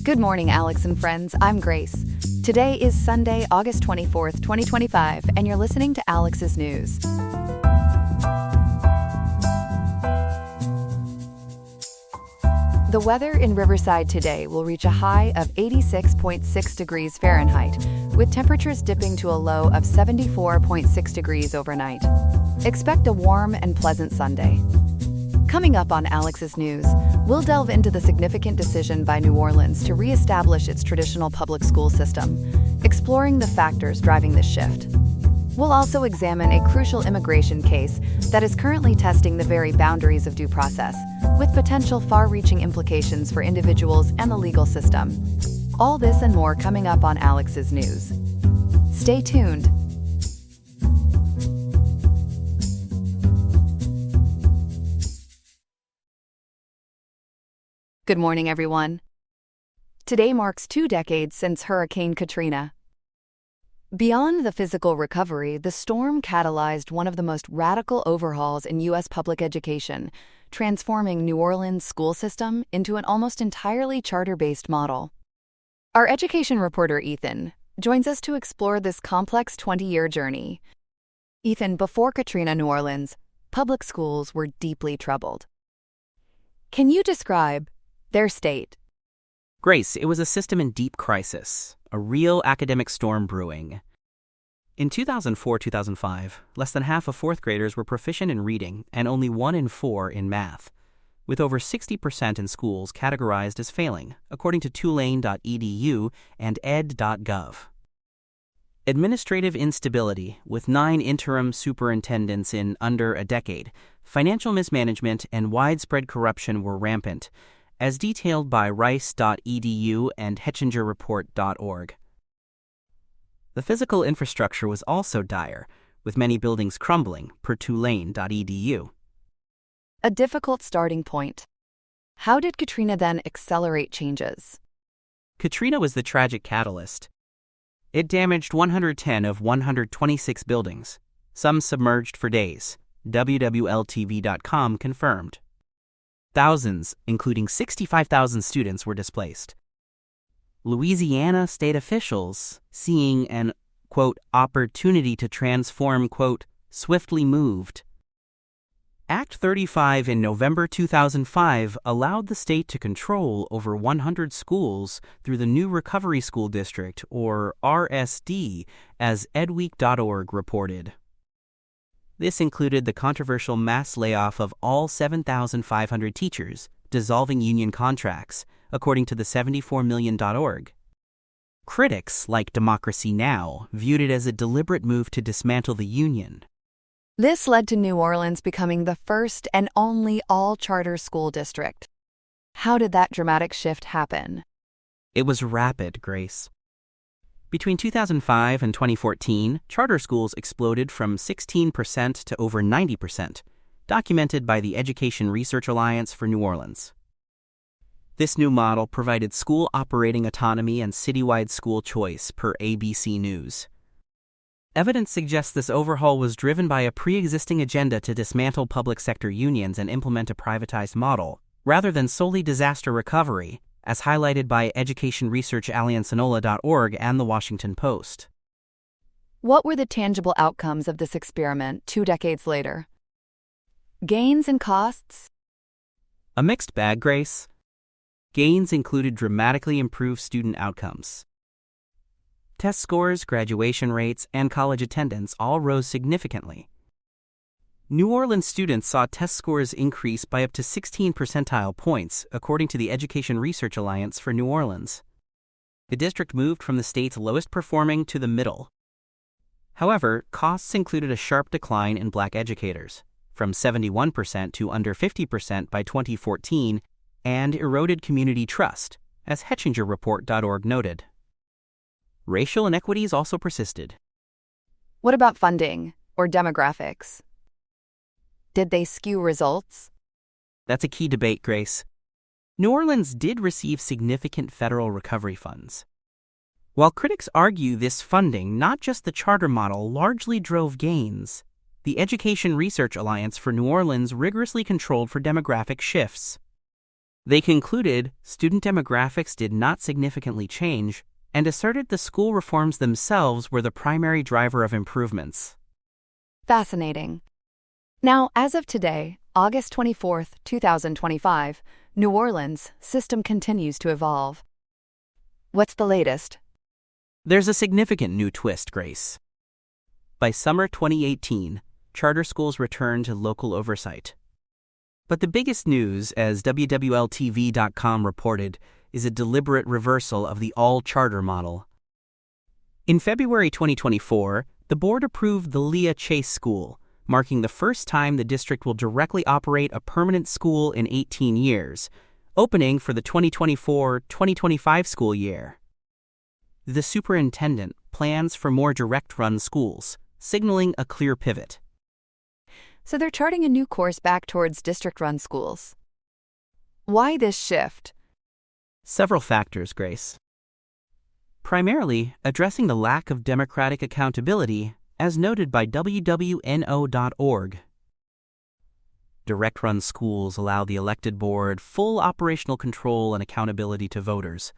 Good morning, Alex and friends. I'm Grace. Today is Sunday, August 24th, 2025, and you're listening to Alex's News. The weather in Riverside today will reach a high of 86.6 degrees Fahrenheit, with temperatures dipping to a low of 74.6 degrees overnight. Expect a warm and pleasant Sunday. Coming up on Alex's News, we'll delve into the significant decision by New Orleans to reestablish its traditional public school system, exploring the factors driving this shift. We'll also examine a crucial immigration case that is currently testing the very boundaries of due process, with potential far-reaching implications for individuals and the legal system. All this and more coming up on Alex's News. Stay tuned. Good morning, everyone. Today marks 2 decades since Hurricane Katrina. Beyond the physical recovery, the storm catalyzed one of the most radical overhauls in U.S. public education, transforming New Orleans' school system into an almost entirely charter-based model. Our education reporter, Ethan, joins us to explore this complex 20-year journey. Ethan, before Katrina, New Orleans, public schools were deeply troubled. Can you describe their state? Grace, it was a system in deep crisis, a real academic storm brewing. In 2004-2005, less than half of fourth graders were proficient in reading and only 1 in 4 in math, with over 60% in schools categorized as failing, according to tulane.edu and ed.gov. Administrative instability, with 9 interim superintendents in under a decade, financial mismanagement, and widespread corruption were rampant, as detailed by rice.edu and hetchingerreport.org. The physical infrastructure was also dire, with many buildings crumbling, per tulane.edu. A difficult starting point. How did Katrina then accelerate changes? Katrina was the tragic catalyst. It damaged 110 of 126 buildings, some submerged for days, WWLTV.com confirmed. Thousands, including 65,000 students, were displaced. Louisiana state officials, seeing an, quote, opportunity to transform, quote, swiftly moved. Act 35 in November 2005 allowed the state to control over 100 schools through the new Recovery School District, or RSD, as edweek.org reported. This included the controversial mass layoff of all 7,500 teachers, dissolving union contracts, according to the 74million.org. Critics, like Democracy Now!, viewed it as a deliberate move to dismantle the union. This led to New Orleans becoming the first and only all-charter school district. How did that dramatic shift happen? It was rapid, Grace. Between 2005 and 2014, charter schools exploded from 16% to over 90%, documented by the Education Research Alliance for New Orleans. This new model provided school operating autonomy and citywide school choice, per ABC News. Evidence suggests this overhaul was driven by a pre-existing agenda to dismantle public sector unions and implement a privatized model, rather than solely disaster recovery, as highlighted by Education Research Alliance-Anola.org and The Washington Post. What were the tangible outcomes of this experiment 2 decades later? Gains and costs? A mixed bag, Grace. Gains included dramatically improved student outcomes. Test scores, graduation rates, and college attendance all rose significantly. New Orleans students saw test scores increase by up to 16 percentile points, according to the Education Research Alliance for New Orleans. The district moved from the state's lowest performing to the middle. However, costs included a sharp decline in black educators, from 71% to under 50% by 2014, and eroded community trust, as hetchingerreport.org noted. Racial inequities also persisted. What about funding or demographics? Did they skew results? That's a key debate, Grace. New Orleans did receive significant federal recovery funds. While critics argue this funding, not just the charter model, largely drove gains, the Education Research Alliance for New Orleans rigorously controlled for demographic shifts. They concluded student demographics did not significantly change and asserted the school reforms themselves were the primary driver of improvements. Fascinating. Now, as of today, August 24th, 2025, New Orleans' system continues to evolve. What's the latest? There's a significant new twist, Grace. By summer 2018, charter schools returned to local oversight. But the biggest news, as WWLTV.com reported, is a deliberate reversal of the all-charter model. In February 2024, the board approved the Leah Chase School, marking the first time the district will directly operate a permanent school in 18 years, opening for the 2024-2025 school year. The superintendent plans for more direct-run schools, signaling a clear pivot. So they're charting a new course back towards district-run schools. Why this shift? Several factors, Grace. Primarily, addressing the lack of democratic accountability, as noted by WWNO.org. Direct-run schools allow the elected board full operational control and accountability to voters.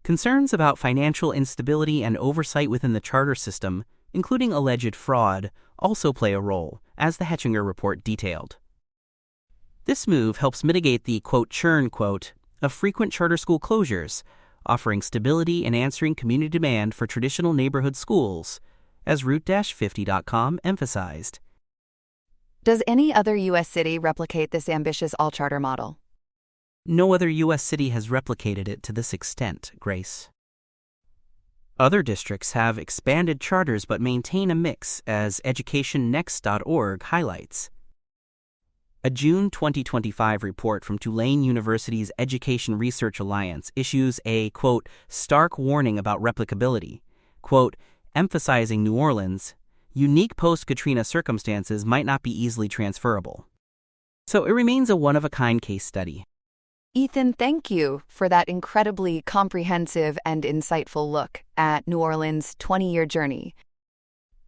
Concerns about financial instability and oversight within the charter system, including alleged fraud, also play a role, as the Hetchinger report detailed. This move helps mitigate the, quote, churn, quote, of frequent charter school closures, offering stability and answering community demand for traditional neighborhood schools, as Route-50.com emphasized. Does any other U.S. city replicate this ambitious all-charter model? No other U.S. city has replicated it to this extent, Grace. Other districts have expanded charters but maintain a mix, as EducationNext.org highlights. A June 2025 report from Tulane University's Education Research Alliance issues a, quote, stark warning about replicability, quote, emphasizing New Orleans' unique post-Katrina circumstances might not be easily transferable. So it remains a one-of-a-kind case study. Ethan, thank you for that incredibly comprehensive and insightful look at New Orleans' 20-year journey.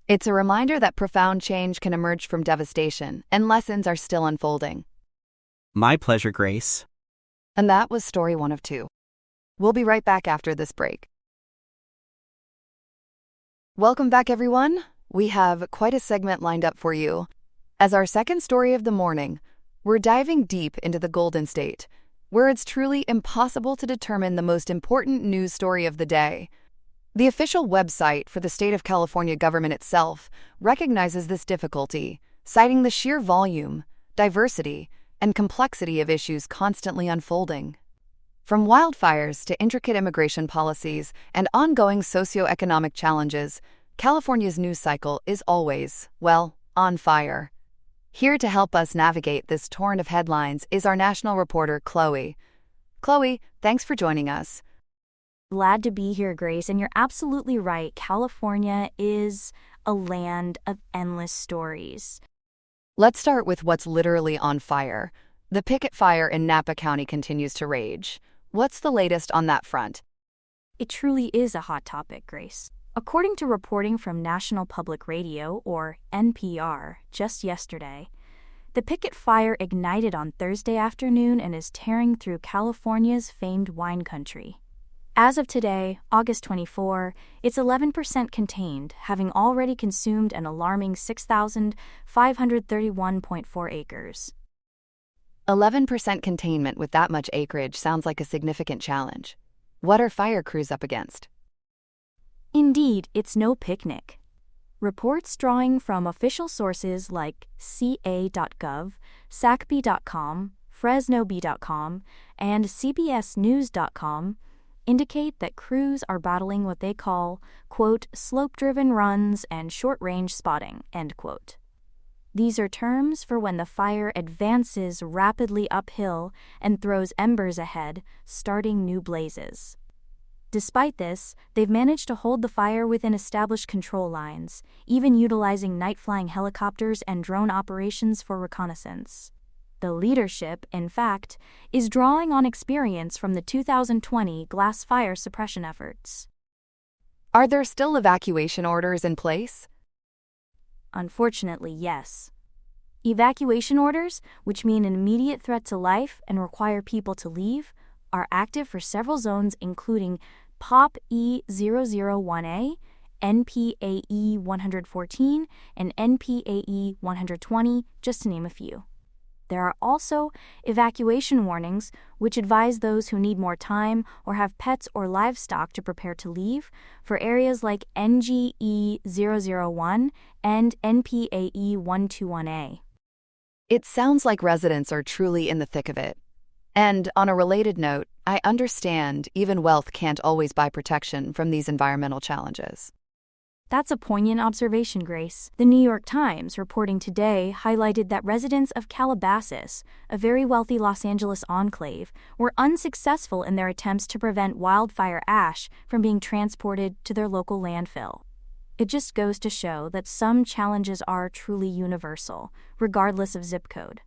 It's a reminder that profound change can emerge from devastation, and lessons are still unfolding. My pleasure, Grace. And that was story 1 of 2. We'll be right back after this break. Welcome back, everyone. We have quite a segment lined up for you. As our second story of the morning, we're diving deep into the Golden State, where it's truly impossible to determine the most important news story of the day. The official website for the state of California government itself recognizes this difficulty, citing the sheer volume, diversity, and complexity of issues constantly unfolding. From wildfires to intricate immigration policies and ongoing socioeconomic challenges, California's news cycle is always, well, on fire. Here to help us navigate this torrent of headlines is our national reporter, Chloe. Chloe, thanks for joining us. Glad to be here, Grace, and you're absolutely right. California is a land of endless stories. Let's start with what's literally on fire. The picket fire in Napa County continues to rage. What's the latest on that front? It truly is a hot topic, Grace. According to reporting from National Public Radio, or NPR, just yesterday, the picket fire ignited on Thursday afternoon and is tearing through California's famed wine country. As of today, August 24, it's 11% contained, having already consumed an alarming 6,531.4 acres. 11% containment with that much acreage sounds like a significant challenge. What are fire crews up against? Indeed, it's no picnic. Reports drawing from official sources like ca.gov, sacb.com, fresnob.com, and cbsnews.com indicate that crews are battling what they call, quote, slope-driven runs and short-range spotting, end quote. These are terms for when the fire advances rapidly uphill and throws embers ahead, starting new blazes. Despite this, they've managed to hold the fire within established control lines, even utilizing night-flying helicopters and drone operations for reconnaissance. The leadership, in fact, is drawing on experience from the 2020 glass fire suppression efforts. Are there still evacuation orders in place? Unfortunately, yes. Evacuation orders, which mean an immediate threat to life and require people to leave, are active for several zones including POP E001A, NPAE 114, and NPAE 120, just to name a few. There are also evacuation warnings, which advise those who need more time or have pets or livestock to prepare to leave, for areas like NGE 001 and NPAE 121A. It sounds like residents are truly in the thick of it. And on a related note, I understand even wealth can't always buy protection from these environmental challenges. That's a poignant observation, Grace. The New York Times, reporting today, highlighted that residents of Calabasas, a very wealthy Los Angeles enclave, were unsuccessful in their attempts to prevent wildfire ash from being transported to their local landfill. It just goes to show that some challenges are truly universal, regardless of zip code.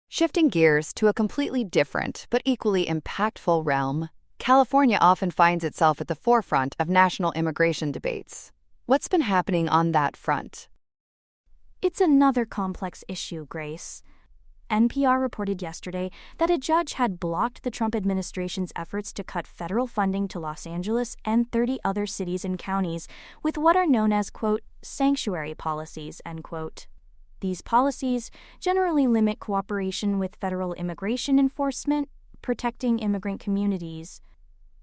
Shifting gears to a completely different but equally impactful realm, California often finds itself at the forefront of national immigration debates. What's been happening on that front? It's another complex issue, Grace. NPR reported yesterday that a judge had blocked the Trump administration's efforts to cut federal funding to Los Angeles and 30 other cities and counties with what are known as, quote, sanctuary policies, end quote. These policies generally limit cooperation with federal immigration enforcement, protecting immigrant communities.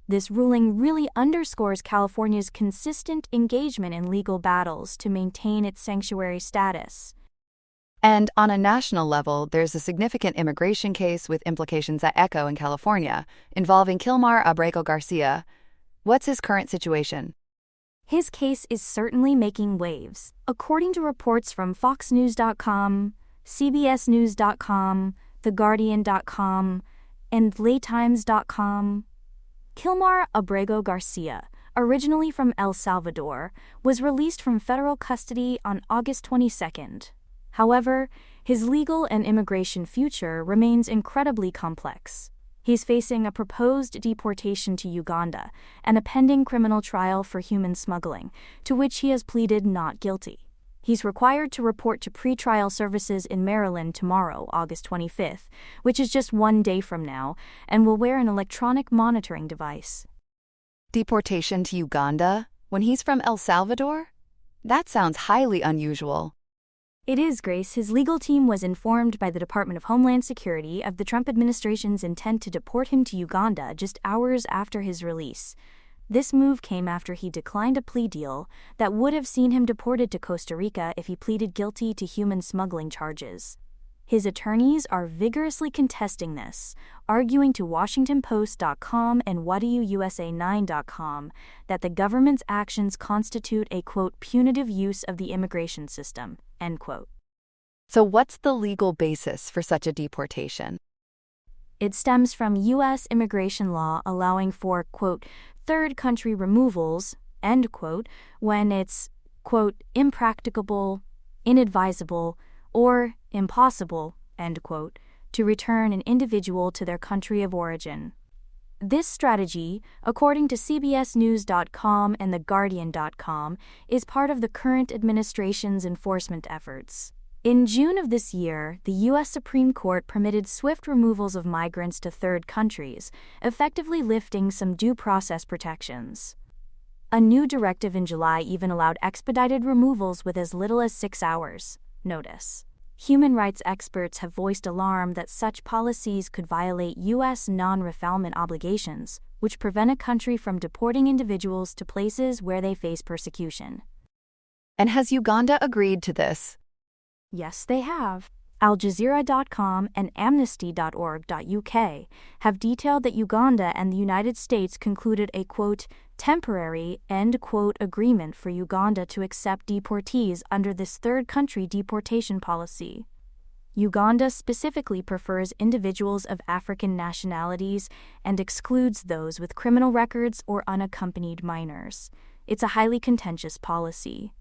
This ruling really underscores California's consistent engagement in legal battles to maintain its sanctuary status. And on a national level, there's a significant immigration case with implications at ECHO in California, involving Kilmar Abrego Garcia. What's his current situation? His case is certainly making waves. According to reports from FoxNews.com, CBSNews.com, TheGuardian.com, and LayTimes.com, Kilmar Abrego Garcia, originally from El Salvador, was released from federal custody on August 22nd. However, his legal and immigration future remains incredibly complex. He's facing a proposed deportation to Uganda and a pending criminal trial for human smuggling, to which he has pleaded not guilty. He's required to report to pretrial services in Maryland tomorrow, August 25th, which is just one day from now, and will wear an electronic monitoring device. Deportation to Uganda? When he's from El Salvador? That sounds highly unusual. It is, Grace. His legal team was informed by the Department of Homeland Security of the Trump administration's intent to deport him to Uganda just hours after his release. This move came after he declined a plea deal that would have seen him deported to Costa Rica if he pleaded guilty to human smuggling charges. His attorneys are vigorously contesting this, arguing to WashingtonPost.com and WadyUuSA9.com that the government's actions constitute a, quote, punitive use of the immigration system, end quote. So what's the legal basis for such a deportation? It stems from U.S. immigration law allowing for, quote, third country removals, end quote, when it's, quote, impracticable, inadvisable, or impossible, end quote, to return an individual to their country of origin. This strategy, according to CBSNews.com and TheGuardian.com, is part of the current administration's enforcement efforts. In June of this year, the U.S. Supreme Court permitted swift removals of migrants to third countries, effectively lifting some due process protections. A new directive in July even allowed expedited removals with as little as 6 hours. Notice. Human rights experts have voiced alarm that such policies could violate U.S. non-refoulement obligations, which prevent a country from deporting individuals to places where they face persecution. And has Uganda agreed to this? Yes, they have. Al-Jazeera.com and Amnesty.org.uk have detailed that Uganda and the United States concluded a, quote, temporary, end quote, agreement for Uganda to accept deportees under this third country deportation policy. Uganda specifically prefers individuals of African nationalities and excludes those with criminal records or unaccompanied minors. It's a highly contentious policy.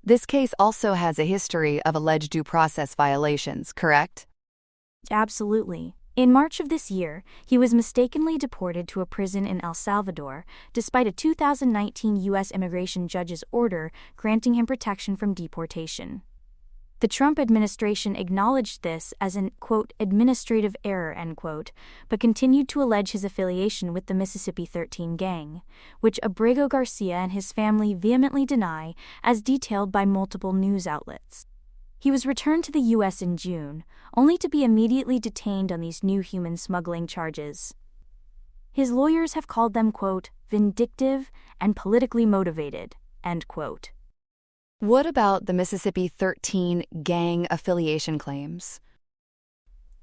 This case also has a history of alleged due process violations, correct? Absolutely. In March of this year, he was mistakenly deported to a prison in El Salvador, despite a 2019 U.S. immigration judge's order granting him protection from deportation. The Trump administration acknowledged this as an, quote, administrative error, end quote, but continued to allege his affiliation with the Mississippi 13 gang, which Abrego Garcia and his family vehemently deny, as detailed by multiple news outlets. He was returned to the U.S. in June, only to be immediately detained on these new human smuggling charges. His lawyers have called them, quote, vindictive and politically motivated, end quote. What about the Mississippi 13 gang affiliation claims?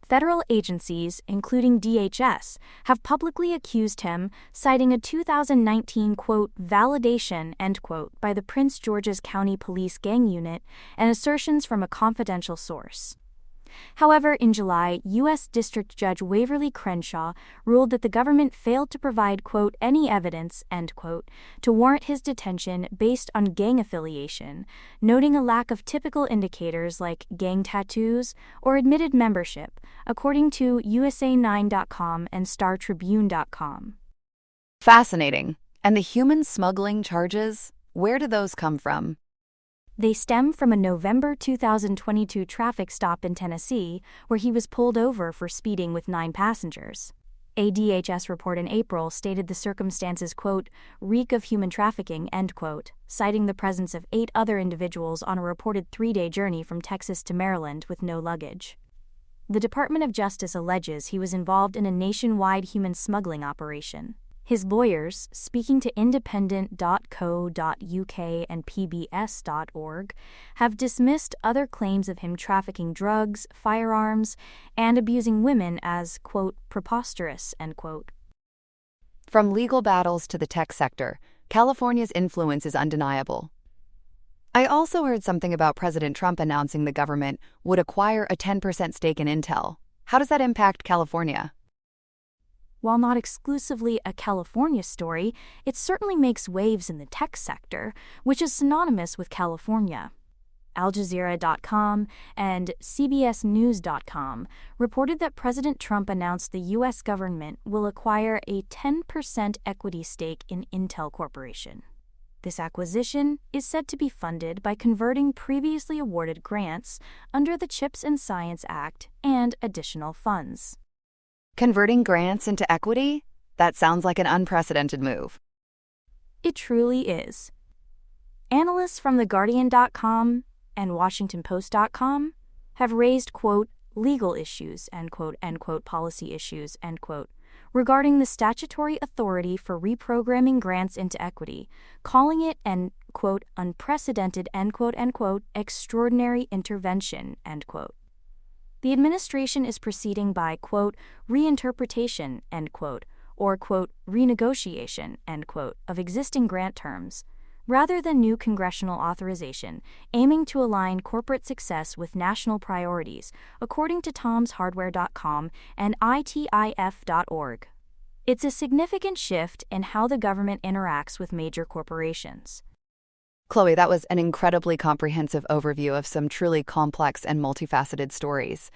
Federal agencies, including DHS, have publicly accused him, citing a 2019, quote, validation, end quote, by the Prince George's County Police Gang Unit and assertions from a confidential source. However, in July, U.S. District Judge Waverly Crenshaw ruled that the government failed to provide, quote, any evidence, end quote, to warrant his detention based on gang affiliation, noting a lack of typical indicators like gang tattoos or admitted membership, according to USA9.com and StarTribune.com. Fascinating. And the human smuggling charges? Where do those come from? They stem from a November 2022 traffic stop in Tennessee, where he was pulled over for speeding with 9 passengers. A DHS report in April stated the circumstances, quote, reek of human trafficking, end quote, citing the presence of 8 other individuals on a reported 3-day journey from Texas to Maryland with no luggage. The Department of Justice alleges he was involved in a nationwide human smuggling operation. His lawyers, speaking to independent.co.uk and pbs.org, have dismissed other claims of him trafficking drugs, firearms, and abusing women as, quote, preposterous, end quote. From legal battles to the tech sector, California's influence is undeniable. I also heard something about President Trump announcing the government would acquire a 10% stake in Intel. How does that impact California? While not exclusively a California story, it certainly makes waves in the tech sector, which is synonymous with California. AlJazeera.com and CBSNews.com reported that President Trump announced the U.S. government will acquire a 10% equity stake in Intel Corporation. This acquisition is said to be funded by converting previously awarded grants under the CHIPS and Science Act and additional funds. Converting grants into equity? That sounds like an unprecedented move. It truly is. Analysts from TheGuardian.com and WashingtonPost.com have raised, quote, legal issues, end quote, policy issues, end quote, regarding the statutory authority for reprogramming grants into equity, calling it an, quote, unprecedented, end quote, extraordinary intervention, end quote. The administration is proceeding by, quote, reinterpretation, end quote, or, quote, renegotiation, end quote, of existing grant terms, rather than new congressional authorization, aiming to align corporate success with national priorities, according to tomshardware.com and itif.org. It's a significant shift in how the government interacts with major corporations. Chloe, that was an incredibly comprehensive overview of some truly complex and multifaceted stories.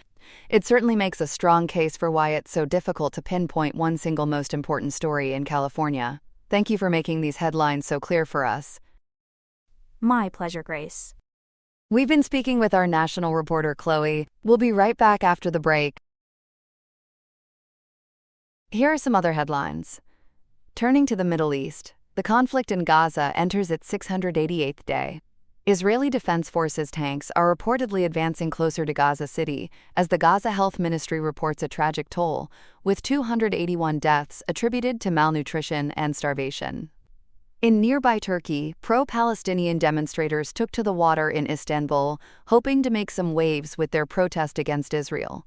It certainly makes a strong case for why it's so difficult to pinpoint one single most important story in California. Thank you for making these headlines so clear for us. My pleasure, Grace. We've been speaking with our national reporter, Chloe. We'll be right back after the break. Here are some other headlines. Turning to the Middle East, the conflict in Gaza enters its 688th day. Israeli Defense Forces tanks are reportedly advancing closer to Gaza City as the Gaza Health Ministry reports a tragic toll, with 281 deaths attributed to malnutrition and starvation. In nearby Turkey, pro-Palestinian demonstrators took to the water in Istanbul, hoping to make some waves with their protest against Israel.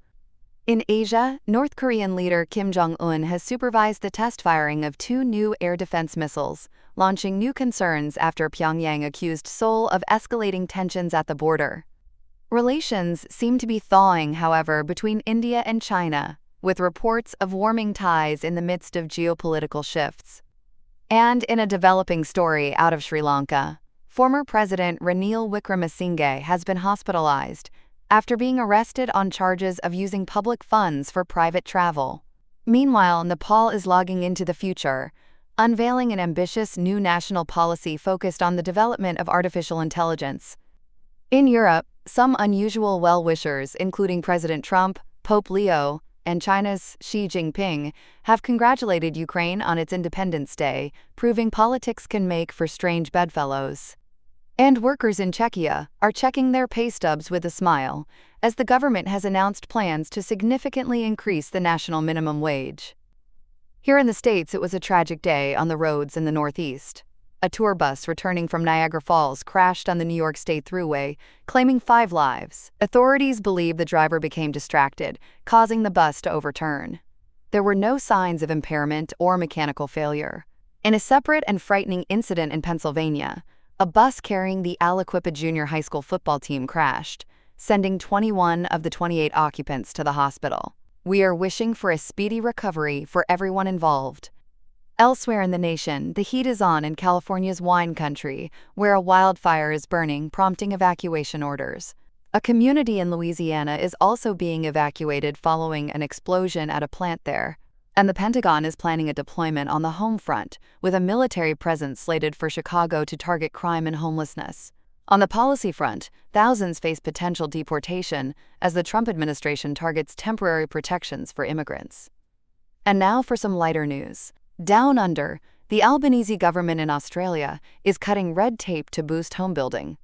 In Asia, North Korean leader Kim Jong-un has supervised the test firing of 2 new air defense missiles, launching new concerns after Pyongyang accused Seoul of escalating tensions at the border. Relations seem to be thawing, however, between India and China, with reports of warming ties in the midst of geopolitical shifts. And in a developing story out of Sri Lanka, former President Ranil Wickremesinghe has been hospitalized after being arrested on charges of using public funds for private travel. Meanwhile, Nepal is logging into the future, unveiling an ambitious new national policy focused on the development of artificial intelligence. In Europe, some unusual well-wishers, including President Trump, Pope Leo, and China's Xi Jinping, have congratulated Ukraine on its Independence Day, proving politics can make for strange bedfellows. And workers in Czechia are checking their pay stubs with a smile, as the government has announced plans to significantly increase the national minimum wage. Here in the States, it was a tragic day on the roads in the Northeast. A tour bus returning from Niagara Falls crashed on the New York State Thruway, claiming 5 lives. Authorities believe the driver became distracted, causing the bus to overturn. There were no signs of impairment or mechanical failure. In a separate and frightening incident in Pennsylvania, a bus carrying the Aliquippa Junior High School football team crashed, sending 21 of the 28 occupants to the hospital. We are wishing for a speedy recovery for everyone involved. Elsewhere in the nation, the heat is on in California's wine country, where a wildfire is burning, prompting evacuation orders. A community in Louisiana is also being evacuated following an explosion at a plant there. And the Pentagon is planning a deployment on the home front, with a military presence slated for Chicago to target crime and homelessness. On the policy front, thousands face potential deportation as the Trump administration targets temporary protections for immigrants. And now for some lighter news. Down under, the Albanese government in Australia is cutting red tape to boost home building.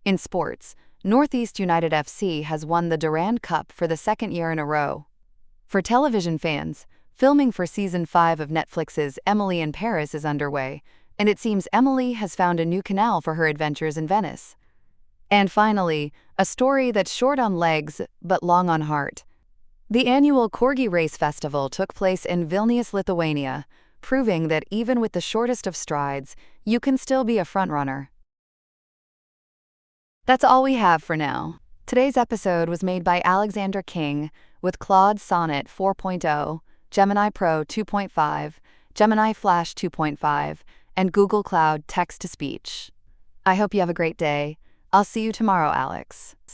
In sports, Northeast United FC has won the Durand Cup for the 2nd year in a row. For television fans, filming for Season 5 of Netflix's Emily in Paris is underway, and it seems Emily has found a new canal for her adventures in Venice. And finally, a story that's short on legs but long on heart. The annual Corgi Race Festival took place in Vilnius, Lithuania, proving that even with the shortest of strides, you can still be a frontrunner. That's all we have for now. Today's episode was made by Alexander King with Claude Sonnet 4.0, Gemini Pro 2.5, Gemini Flash 2.5, and Google Cloud Text-to-Speech. I hope you have a great day. I'll see you tomorrow, Alex.